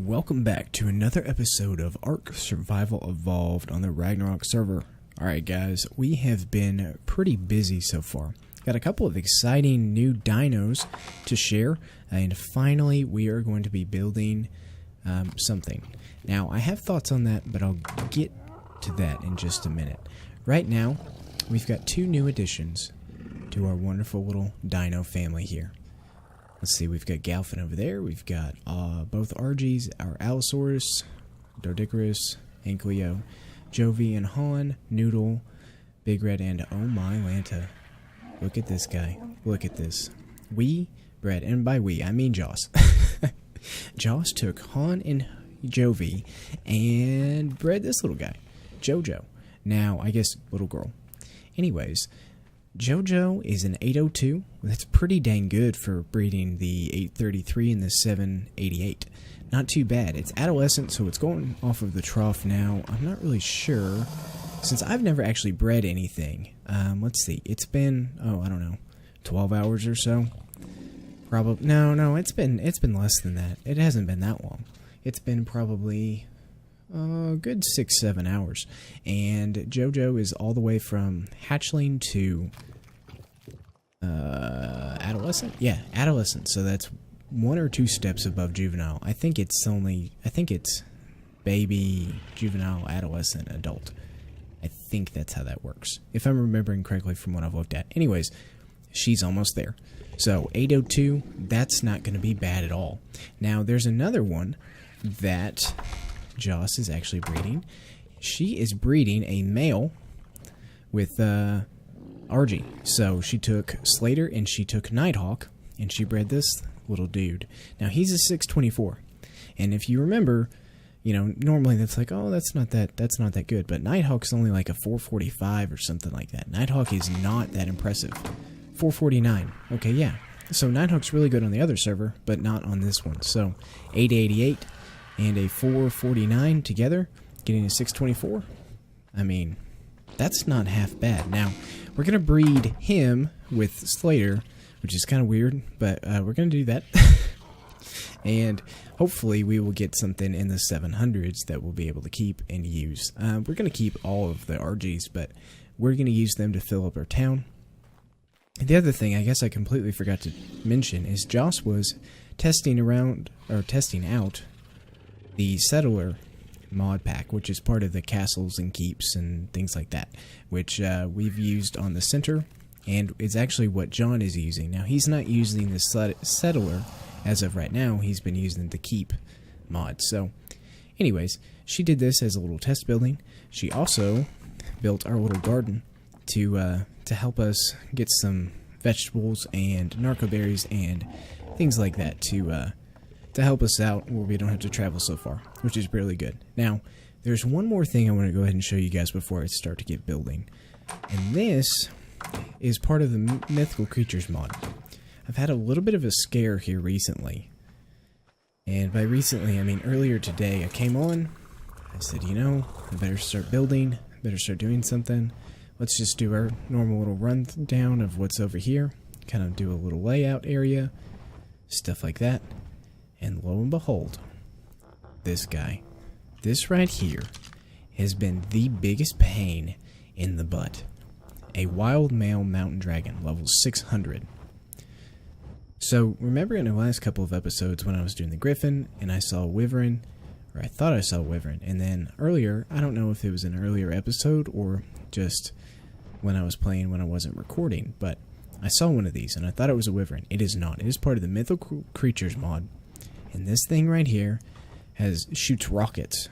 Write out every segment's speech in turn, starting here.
welcome back to another episode of Ark Survival Evolved on the Ragnarok server. Alright guys, we have been pretty busy so far. Got a couple of exciting new dinos to share, and finally we are going to be building something. Now, I have thoughts on that, but I'll get to that in just a minute. Right now, we've got two new additions to our wonderful little dino family here. Let's see, we've got Galfin over there, we've got both Argies, our Allosaurus, Dardicarus, and Cleo, Jovi and Han, Noodle, Big Red, and oh my Lanta. Look at this guy. Look at this. We bred, and by we, I mean Joss. Joss took Han and Jovi and bred this little guy, Jojo. Now, I guess little girl. Anyways, Jojo is an 802. That's pretty dang good for breeding the 833 and the 788. Not too bad. It's adolescent, so it's going off of the trough now. I'm not really sure, since I've never actually bred anything. Let's see. It's been, I don't know, 12 hours or so. Probably no. It's been less than that. It hasn't been that long. It's been probably good 6-7 hours. And Jojo is all the way from hatchling to adolescent? Yeah, adolescent. So that's 1 or 2 steps above juvenile. I think it's baby, juvenile, adolescent, adult. I think that's how that works, if I'm remembering correctly from what I've looked at. Anyways, she's almost there. So 802, that's not going to be bad at all. Now, there's another one that Joss is actually breeding. She is breeding a male with Argy. So she took Slater and she took Nighthawk, and she bred this little dude. Now, he's a 624. And if you remember, you know, normally that's like, oh, that's not that good. But Nighthawk's only like a 445 or something like that. Nighthawk is not that impressive. 449. Okay, yeah. So Nighthawk's really good on the other server, but not on this one. So 888 and a 449 together, getting a 624. I mean, that's not half bad. Now, we're going to breed him with Slater, which is kind of weird, but we're going to do that. And hopefully we will get something in the 700s that we'll be able to keep and use. We're going to keep all of the RGs, but we're going to use them to fill up our town. The other thing I guess I completely forgot to mention is Joss was testing out the Settler mod pack, which is part of the castles and keeps and things like that, which we've used on the center, and it's actually what John is using. Now, he's not using the Settler as of right now. He's been using the keep mod. So anyways, she did this as a little test building. She also built our little garden to help us get some vegetables and narco berries and things like that to help us out where we don't have to travel so far, which is really good. Now, there's one more thing I want to go ahead and show you guys before I start to get building, and this is part of the Mythical Creatures mod. I've had a little bit of a scare here recently, and by recently I mean earlier today. I came on, I said, you know, I better start building, better start doing something. Let's just do our normal little rundown of what's over here, kind of do a little layout area, stuff like that. And lo and behold, this guy, this right here, has been the biggest pain in the butt. A wild male mountain dragon, level 600. So, remember in the last couple of episodes when I was doing the griffin, and I saw a wyvern, or I thought I saw a wyvern, and then earlier, I don't know if it was an earlier episode, or just when I was playing when I wasn't recording, but I saw one of these, and I thought it was a wyvern. It is not. It is part of the Mythical Creatures mod. And this thing right here shoots rockets.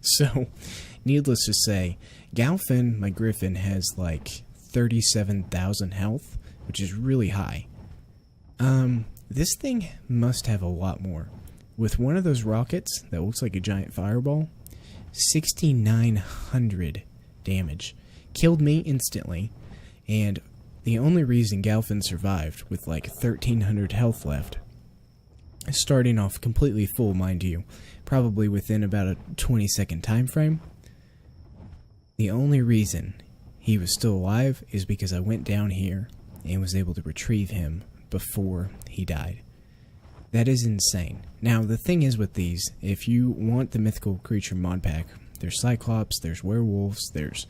So, needless to say, Galfin, my griffin, has like 37,000 health, which is really high. This thing must have a lot more. With one of those rockets that looks like a giant fireball, 6,900 damage. Killed me instantly, and the only reason Galfin survived with like 1,300 health left, starting off completely full, mind you, probably within about a 20-second time frame. The only reason he was still alive is because I went down here and was able to retrieve him before he died. That is insane. Now, the thing is with these, if you want the mythical creature mod pack, there's Cyclops, there's werewolves, there's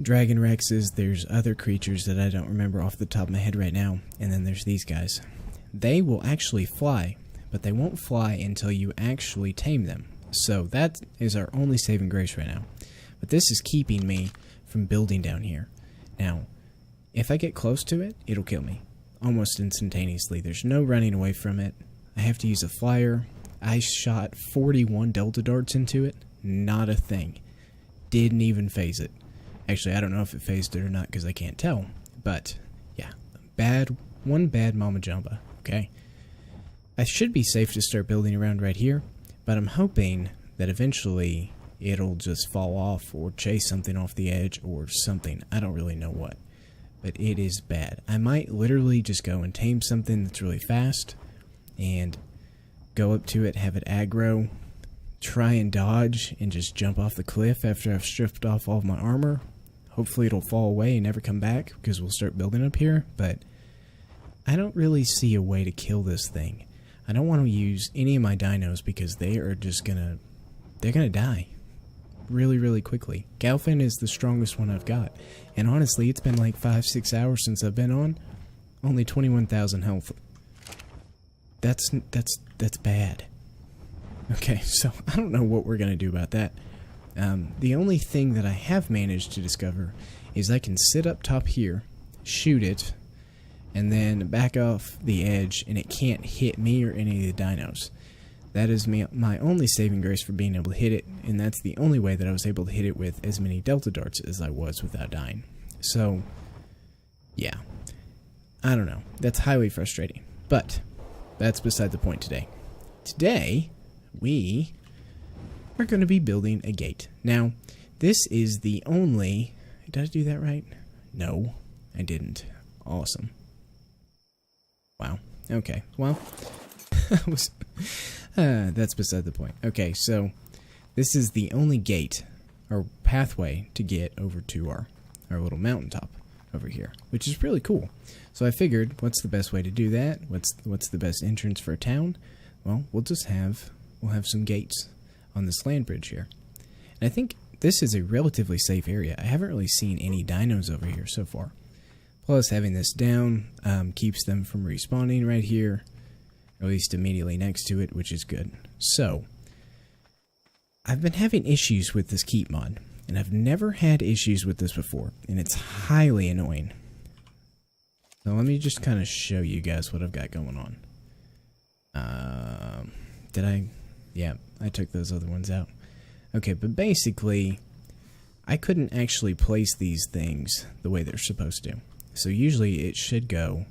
Dragon Rexes, there's other creatures that I don't remember off the top of my head right now, and then there's these guys. They will actually fly, but they won't fly until you actually tame them. So that is our only saving grace right now. But this is keeping me from building down here. Now, if I get close to it, it'll kill me. Almost instantaneously. There's no running away from it. I have to use a flyer. I shot 41 Delta Darts into it. Not a thing. Didn't even phase it. Actually, I don't know if it phased it or not because I can't tell. But, yeah. One bad Mama Jamba. Okay? I should be safe to start building around right here. But I'm hoping that eventually it'll just fall off or chase something off the edge or something. I don't really know what. But it is bad. I might literally just go and tame something that's really fast and go up to it, have it aggro, try and dodge, and just jump off the cliff after I've stripped off all of my armor. Hopefully it'll fall away and never come back because we'll start building up here, but I don't really see a way to kill this thing. I don't want to use any of my dinos because they are just they're gonna die really, really quickly. Galfin is the strongest one I've got, and honestly, it's been like 5-6 hours since I've been on. Only 21,000 health. That's bad. Okay, so I don't know what we're gonna do about that. The only thing that I have managed to discover is I can sit up top here, shoot it, and then back off the edge, and it can't hit me or any of the dinos. That is my only saving grace for being able to hit it, and that's the only way that I was able to hit it with as many Delta Darts as I was without dying. So, yeah. I don't know. That's highly frustrating. But, that's beside the point today. Today, we are going to be building a gate. Now, this is the only... Did I do that right? No, I didn't. Awesome. Wow. Okay, well... that's beside the point. Okay, so this is the only gate or pathway to get over to our little mountaintop over here, which is really cool. So I figured, what's the best way to do that? What's the best entrance for a town? Well, we'll have some gates on this land bridge here. And I think this is a relatively safe area. I haven't really seen any dinos over here so far. Plus, having this down keeps them from respawning right here. Or at least immediately next to it, which is good. So, I've been having issues with this keep mod, and I've never had issues with this before, and it's highly annoying. So let me just kind of show you guys what I've got going on. Yeah, I took those other ones out. Okay, but basically, I couldn't actually place these things the way they're supposed to. So usually it should go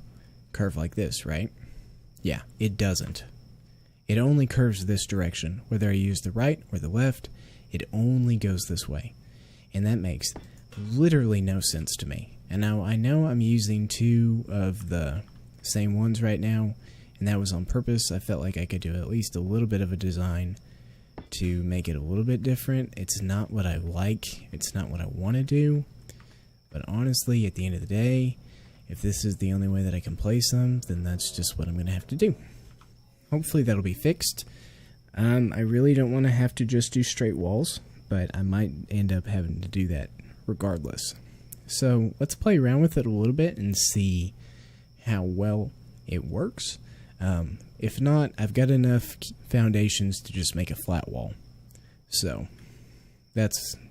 curve like this, right? Yeah, it doesn't. It only curves this direction. Whether I use the right or the left, it only goes this way. And that makes literally no sense to me. And now I know I'm using two of the same ones right now, and that was on purpose. I felt like I could do at least a little bit of a design to make it a little bit different. It's not what I like. It's not what I want to do. But honestly, at the end of the day, if this is the only way that I can place them, then that's just what I'm going to have to do. Hopefully that'll be fixed. I really don't want to have to just do straight walls, but I might end up having to do that regardless. So let's play around with it a little bit and see how well it works. If not, I've got enough foundations to just make a flat wall. So,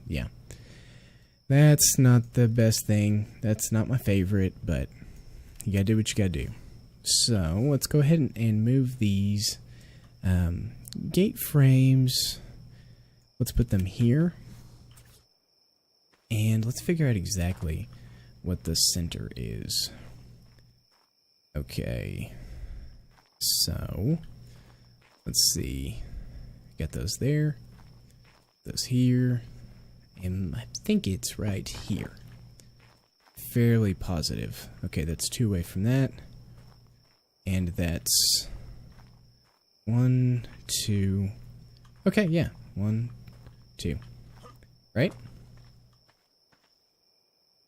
yeah. That's not the best thing. That's not my favorite, but you gotta do what you gotta do. So, let's go ahead and move these gate frames. Let's put them here. And let's figure out exactly what the center is. Okay. So, let's see. Got those there. Those here. And I think it's right here. Fairly positive. Okay, that's 2 away from that. And that's 1, 2. Okay, yeah. 1, 2. Right?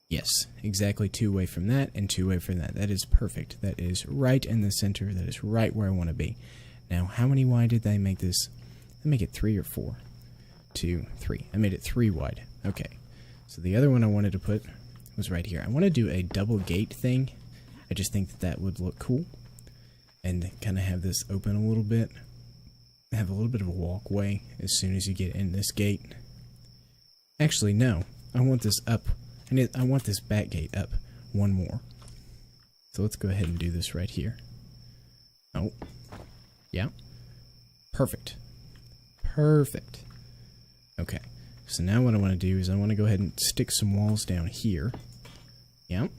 Yeah. Yes, exactly 2 away from that and 2 away from that. That is perfect. That is right in the center. That is right where I want to be. Now, how many wide did they make this? They make it 3 or 4? 2, 3. I made it 3 wide. Okay. So the other one I wanted to put was right here. I want to do a double gate thing. I just think that that would look cool. And kind of have this open a little bit. Have a little bit of a walkway as soon as you get in this gate. Actually, no. I want this up. I want this back gate up 1 more. So let's go ahead and do this right here. Oh. Yeah. Perfect. Perfect. Okay. So now what I want to do is I want to go ahead and stick some walls down here. Yep.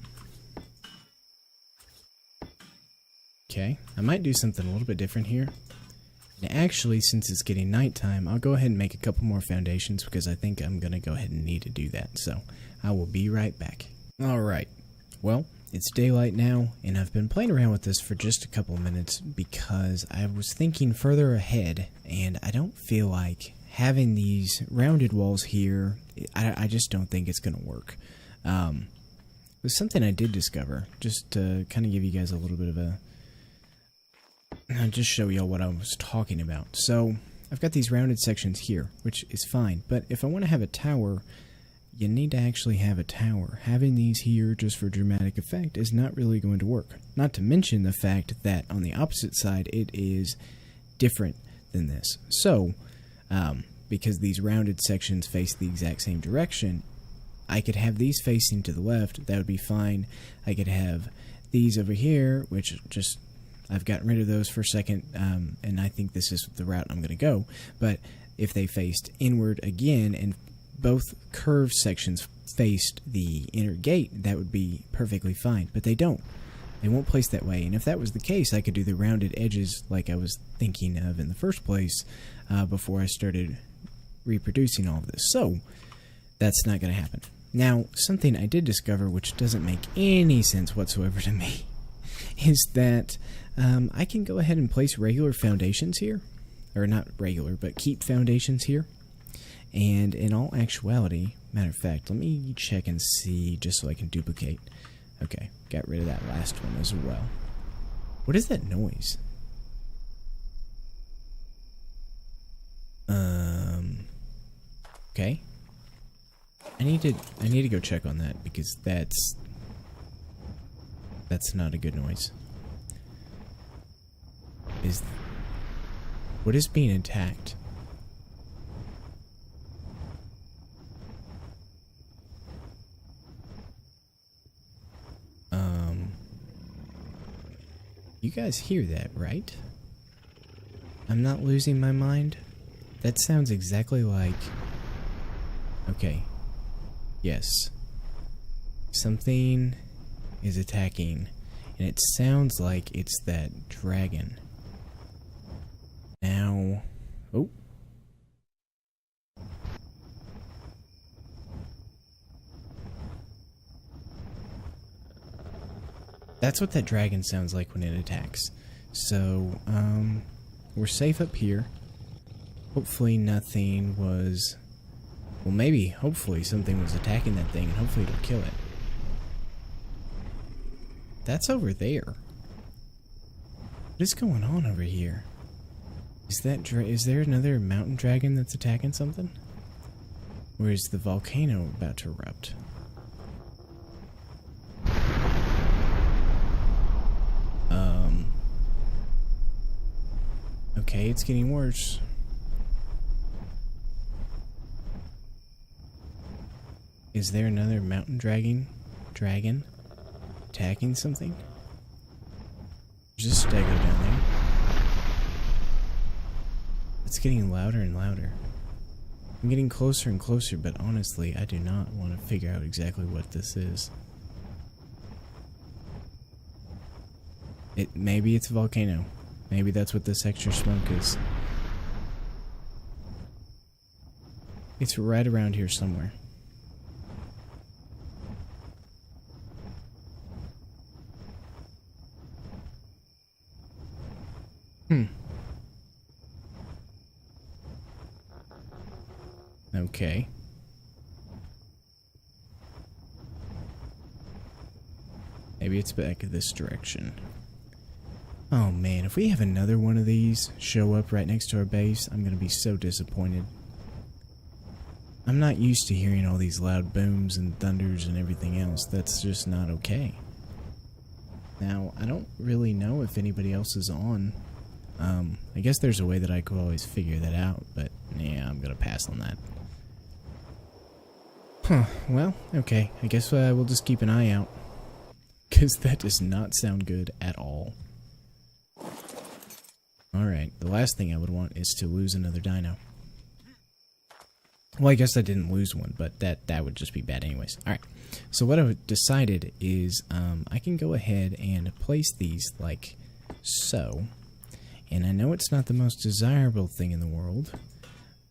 Okay. I might do something a little bit different here. And actually, since it's getting nighttime, I'll go ahead and make a couple more foundations because I think I'm going to go ahead and need to do that. So I will be right back. Alright. Well, it's daylight now, and I've been playing around with this for just a couple of minutes because I was thinking further ahead, and I don't feel like having these rounded walls here, I just don't think it's going to work. It was something I did discover, just to kind of give you guys a little bit of a... I'll just show y'all what I was talking about. So, I've got these rounded sections here, which is fine, but if I want to have a tower... You need to actually have a tower. Having these here just for dramatic effect is not really going to work. Not to mention the fact that on the opposite side it is different than this. So, because these rounded sections face the exact same direction, I could have these facing to the left, that would be fine. I could have these over here, which just, I've gotten rid of those for a second, and I think this is the route I'm going to go. But if they faced inward again and both curved sections faced the inner gate, that would be perfectly fine, but they don't. They won't place that way, and if that was the case, I could do the rounded edges like I was thinking of in the first place before I started reproducing all of this. So, that's not going to happen. Now, something I did discover, which doesn't make any sense whatsoever to me, is that I can go ahead and place regular foundations here, or not regular, but keep foundations here. And in all actuality, matter of fact, let me check and see just so I can duplicate. Okay, got rid of that last one as well. What is that noise? Okay. I need to go check on that because that's not a good noise. What is being attacked? You guys hear that, right? I'm not losing my mind? That sounds exactly like... Okay. Yes. Something is attacking, and it sounds like it's that dragon. Now... Oh. That's what that dragon sounds like when it attacks. So, we're safe up here. Hopefully nothing was... Well, maybe, hopefully something was attacking that thing, and hopefully it'll kill it. That's over there. What is going on over here? Is there another mountain dragon that's attacking something? Or is the volcano about to erupt? Okay, it's getting worse. Is there another mountain dragon attacking something? There's a stego down there. It's getting louder and louder. I'm getting closer and closer, but honestly, I do not want to figure out exactly what this is. Maybe it's a volcano. Maybe that's what this extra smoke is. It's right around here somewhere. Okay. Maybe it's back this direction. Oh man, if we have another one of these show up right next to our base, I'm gonna be so disappointed. I'm not used to hearing all these loud booms and thunders and everything else. That's just not okay. Now, I don't really know if anybody else is on. I guess there's a way that I could always figure that out, but yeah, I'm gonna pass on that. Huh, well, okay. I guess we'll just keep an eye out. Because that does not sound good at all. Alright, the last thing I would want is to lose another dino. Well, I guess I didn't lose one, but that would just be bad anyways. Alright, so what I've decided is I can go ahead and place these like so. And I know it's not the most desirable thing in the world,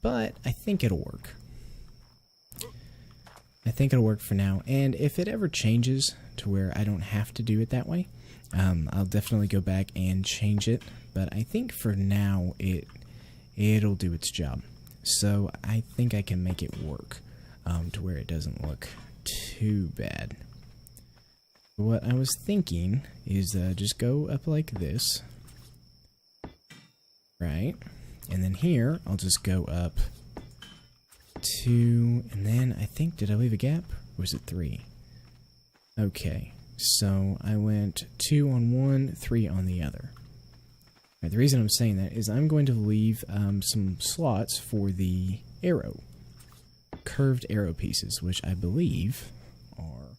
but I think it'll work. I think it'll work for now, and if it ever changes to where I don't have to do it that way, I'll definitely go back and change it, but I think for now it'll do its job. So I think I can make it work to where it doesn't look too bad. What I was thinking is just go up like this, right? And then here, I'll just go up 2, and then I think, did I leave a gap? Or was it 3? Okay, so I went 2 on one, 3 on the other. Right, the reason I'm saying that is I'm going to leave some slots for the arrow. Curved arrow pieces, which I believe are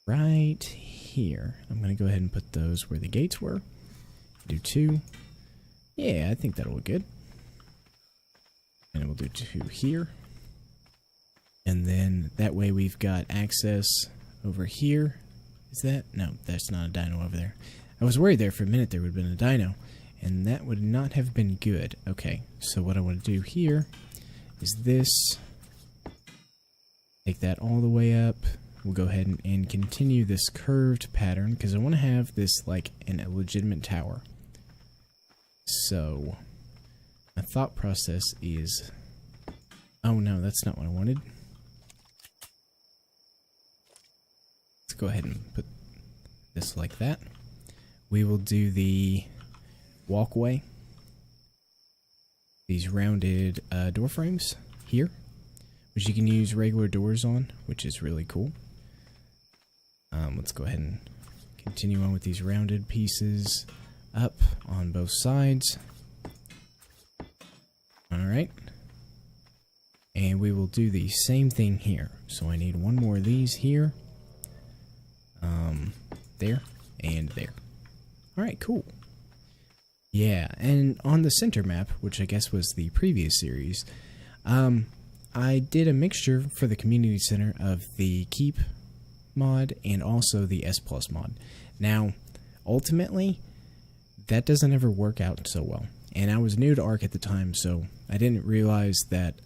right here. I'm going to go ahead and put those where the gates were. Do 2. Yeah, I think that'll look good. And we'll do 2 here. And then that way we've got access over here. Is that? No, that's not a dino over there. I was worried there for a minute there would have been a dino, and that would not have been good. Okay, so what I want to do here is this. Take that all the way up. We'll go ahead and continue this curved pattern because I want to have this like in a legitimate tower. So my thought process is, oh no, that's not what I wanted. Let's go ahead and put this like that. We will do the walkway, these rounded door frames here, which you can use regular doors on, which is really cool. Let's go ahead and continue on with these rounded pieces up on both sides. Alright. And we will do the same thing here. So I need one more of these here. There and there. Alright, cool. Yeah, and on the center map, which I guess was the previous series, I did a mixture for the community center of the Keep mod and also the S Plus mod. Now, ultimately, that doesn't ever work out so well. And I was new to Ark at the time, so I didn't realize that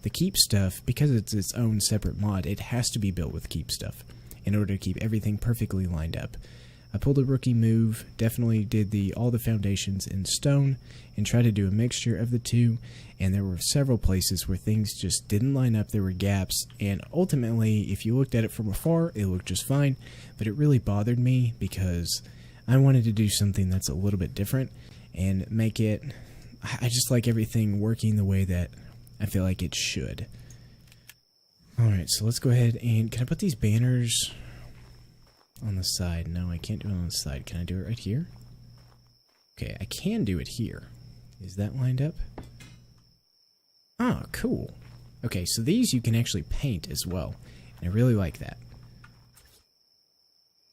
the Keep stuff, because it's its own separate mod, it has to be built with Keep stuff in order to keep everything perfectly lined up. I pulled a rookie move, definitely did all the foundations in stone, and tried to do a mixture of the two, and there were several places where things just didn't line up, there were gaps, and ultimately, if you looked at it from afar, it looked just fine, but it really bothered me because I wanted to do something that's a little bit different, and make it, I just like everything working the way that I feel like it should. Alright, so let's go ahead and, can I put these banners on the side? No, I can't do it on the side. Can I do it right here? Okay, I can do it here. Is that lined up? Oh, cool. Okay, so these you can actually paint as well, and I really like that.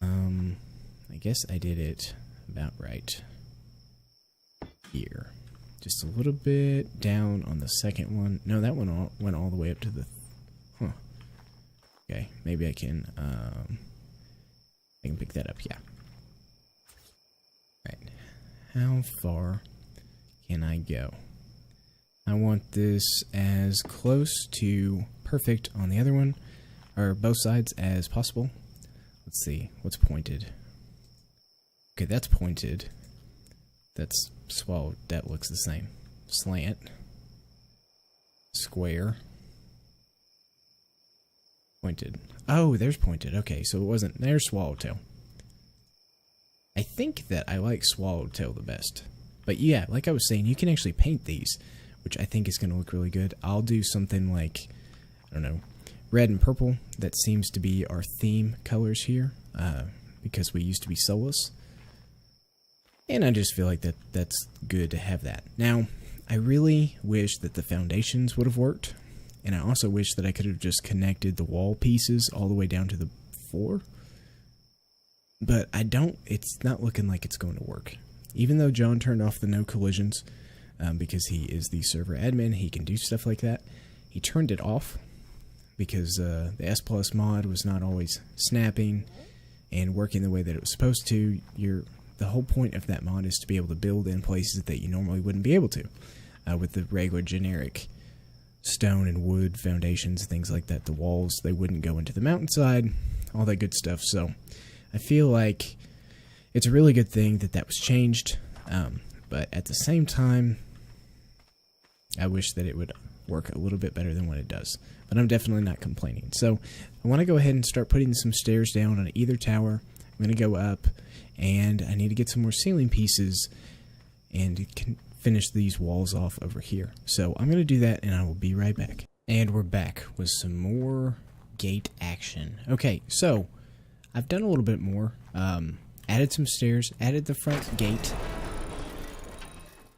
I guess I did it about right here. Just a little bit down on the second one. No, that one went all the way up to the... Huh. Okay, maybe I can pick that up, yeah. Right. How far can I go? I want this as close to perfect on the other one, or both sides, as possible. Let's see, what's pointed? Okay, that's pointed. That's swallowed. That looks the same. Slant. Square. Pointed. Oh, there's pointed. Okay, so it wasn't. There's swallowtail. I think that I like Swallowtail the best. But yeah, like I was saying, you can actually paint these, which I think is going to look really good. I'll do something like, I don't know, red and purple. That seems to be our theme colors here, because we used to be soulless. And I just feel like that's good to have that. Now, I really wish that the foundations would have worked. And I also wish that I could have just connected the wall pieces all the way down to the floor. But I don't, it's not looking like it's going to work. Even though John turned off the no collisions, because he is the server admin, he can do stuff like that. He turned it off because the S Plus mod was not always snapping and working the way that it was supposed to. The whole point of that mod is to be able to build in places that you normally wouldn't be able to, with the regular generic stone and wood foundations, things like that. The walls, they wouldn't go into the mountainside, all that good stuff. So I feel like it's a really good thing that that was changed, but at the same time, I wish that it would work a little bit better than what it does. But I'm definitely not complaining. So I want to go ahead and start putting some stairs down on either tower. I'm going to go up, and I need to get some more ceiling pieces and finish these walls off over here. So I'm going to do that, and I will be right back. And we're back with some more gate action. Okay, so I've done a little bit more. Added some stairs, added the front gate.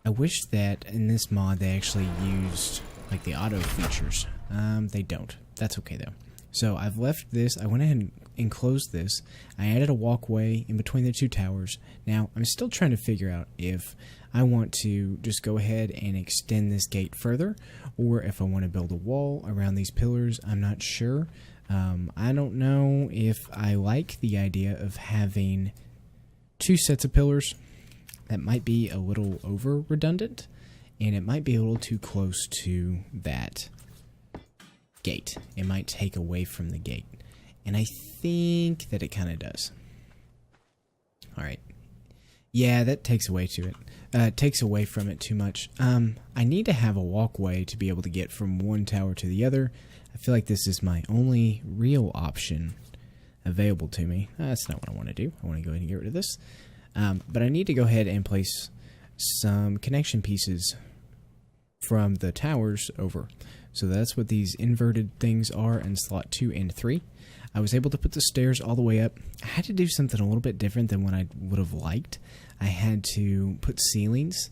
I wish that in this mod they actually used like the auto features. They don't. That's okay though. So I've left this. I went ahead and enclosed this. I added a walkway in between the two towers. Now I'm still trying to figure out if I want to just go ahead and extend this gate further, or if I want to build a wall around these pillars. I'm not sure. I don't know if I like the idea of having two sets of pillars. That might be a little over redundant, and it might be a little too close to that gate. It might take away from the gate, and I think that it kind of does. Alright. Yeah, that takes away to it. Takes away from it too much. I need to have a walkway to be able to get from one tower to the other. I feel like this is my only real option available to me. That's not what I want to do. I want to go ahead and get rid of this. But I need to go ahead and place some connection pieces from the towers over. So that's what these inverted things are in slot 2 and 3. I was able to put the stairs all the way up. I had to do something a little bit different than what I would have liked. I had to put ceilings,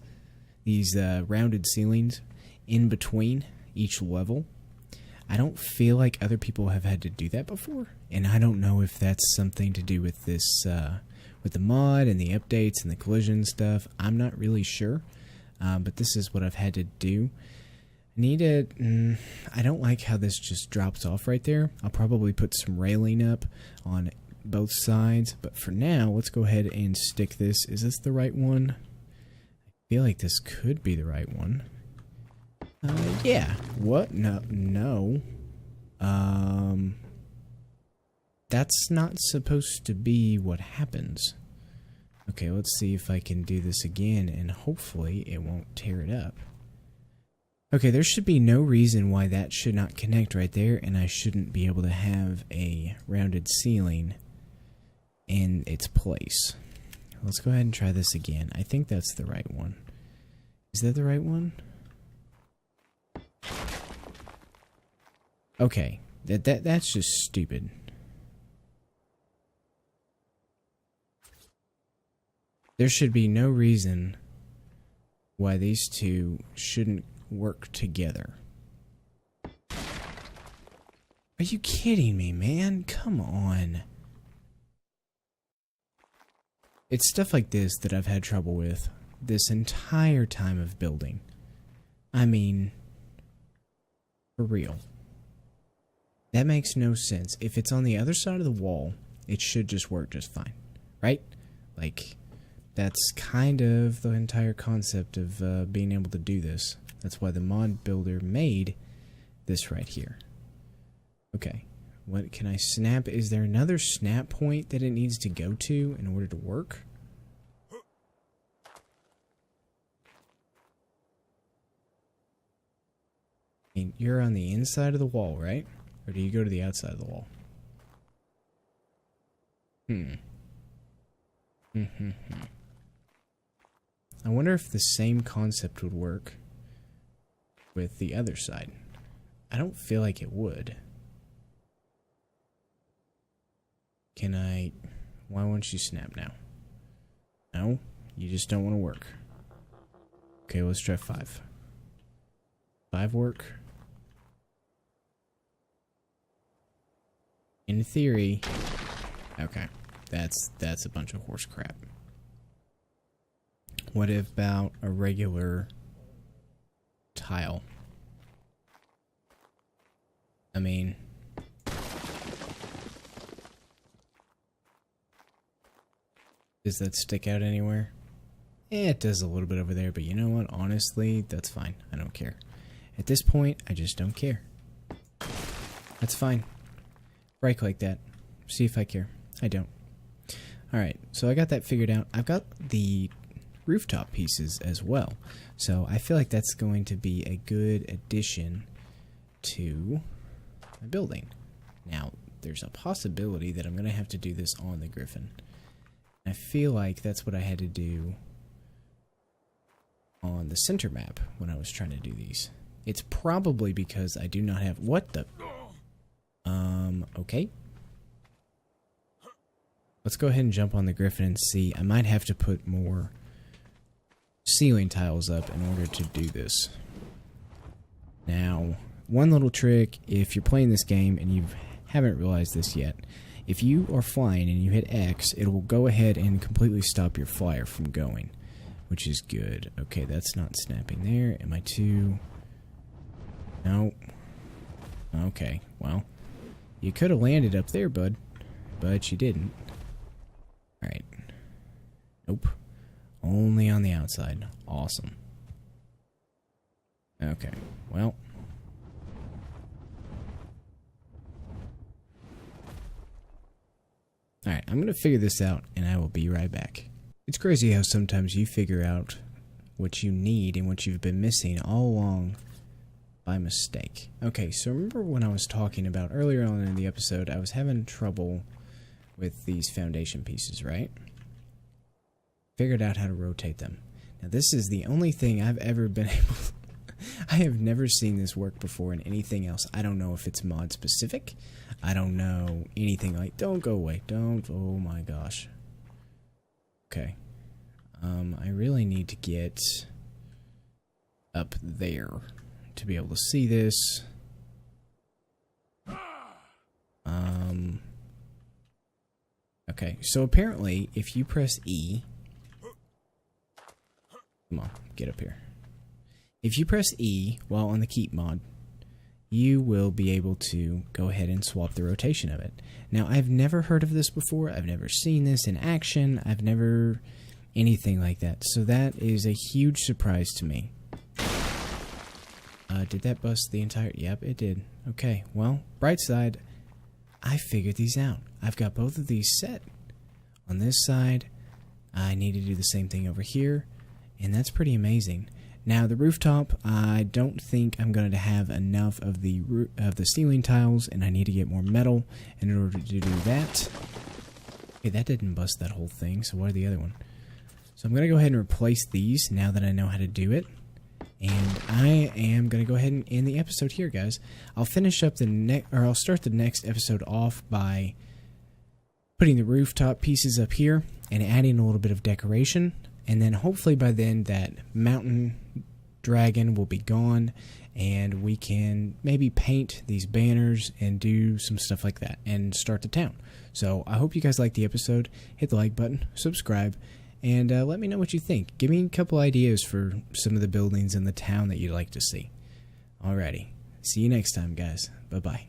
these rounded ceilings, in between each level. I don't feel like other people have had to do that before, and I don't know if that's something to do with this, with the mod and the updates and the collision stuff. I'm not really sure, but this is what I've had to do. I don't like how this just drops off right there. I'll probably put some railing up on both sides, but for now, let's go ahead and stick this. Is this the right one? I feel like this could be the right one. Yeah. What? No. That's not supposed to be what happens. Okay, let's see if I can do this again, and hopefully it won't tear it up. Okay, there should be no reason why that should not connect right there, and I shouldn't be able to have a rounded ceiling in its place. Let's go ahead and try this again. I think that's the right one. Is that the right one? Okay, that's just stupid. There should be no reason why these two shouldn't work together. Are you kidding me, man? Come on. It's stuff like this that I've had trouble with this entire time of building. I mean, for real. That makes no sense. If it's on the other side of the wall, it should just work just fine, right? Like, that's kind of the entire concept of being able to do this. That's why the mod builder made this right here. Okay, what can I snap? Is there another snap point that it needs to go to in order to work? I mean, you're on the inside of the wall, right? Or do you go to the outside of the wall? I wonder if the same concept would work with the other side. I don't feel like it would. Can I... Why won't you snap now? No? You just don't want to work. Okay, let's try 5. 5 work? In theory... Okay. That's a bunch of horse crap. What about a regular tile? I mean... Does that stick out anywhere? It does a little bit over there, but you know what? Honestly, that's fine. I don't care. At this point, I just don't care. That's fine. Break like that. See if I care. I don't. Alright, so I got that figured out. I've got the rooftop pieces as well. So I feel like that's going to be a good addition to my building. Now, there's a possibility that I'm going to have to do this on the Griffin. I feel like that's what I had to do on the center map when I was trying to do these. It's probably because I do not have... What the... Okay. Let's go ahead and jump on the Griffin and see. I might have to put more ceiling tiles up in order to do this. Now, one little trick, if you're playing this game and you haven't realized this yet, if you are flying and you hit X, it will go ahead and completely stop your flyer from going, which is good. Okay, that's not snapping there. Am I too... No. Okay, well, you could have landed up there, bud, but you didn't. Alright. Nope. Only on the outside. Awesome. Okay, well... Alright, I'm going to figure this out, and I will be right back. It's crazy how sometimes you figure out what you need and what you've been missing all along by mistake. Okay, so remember when I was talking about earlier on in the episode, I was having trouble with these foundation pieces, right? Figured out how to rotate them. Now this is the only thing I've ever been able to... I have never seen this work before in anything else. I don't know if it's mod specific. I don't know anything like... Don't go away. Don't... Oh my gosh. Okay. I really need to get up there to be able to see this. Okay, so apparently if you press E... Come on, get up here. If you press E while on the keep mod, you will be able to go ahead and swap the rotation of it. Now, I've never heard of this before. I've never seen this in action. I've never anything like that. So that is a huge surprise to me. Did that bust the entire... Yep, it did. Okay, well, bright side, I figured these out. I've got both of these set. On this side, I need to do the same thing over here, and that's pretty amazing. Now, the rooftop, I don't think I'm going to have enough of the ceiling tiles, and I need to get more metal in order to do that. Okay, that didn't bust that whole thing, so what are the other one? So I'm going to go ahead and replace these now that I know how to do it. And I am going to go ahead and end the episode here, guys. I'll finish up I'll start the next episode off by putting the rooftop pieces up here and adding a little bit of decoration. And then hopefully by then that mountain dragon will be gone and we can maybe paint these banners and do some stuff like that and start the town. So I hope you guys liked the episode. Hit the like button, subscribe, and let me know what you think. Give me a couple ideas for some of the buildings in the town that you'd like to see. Alrighty. See you next time, guys. Bye-bye.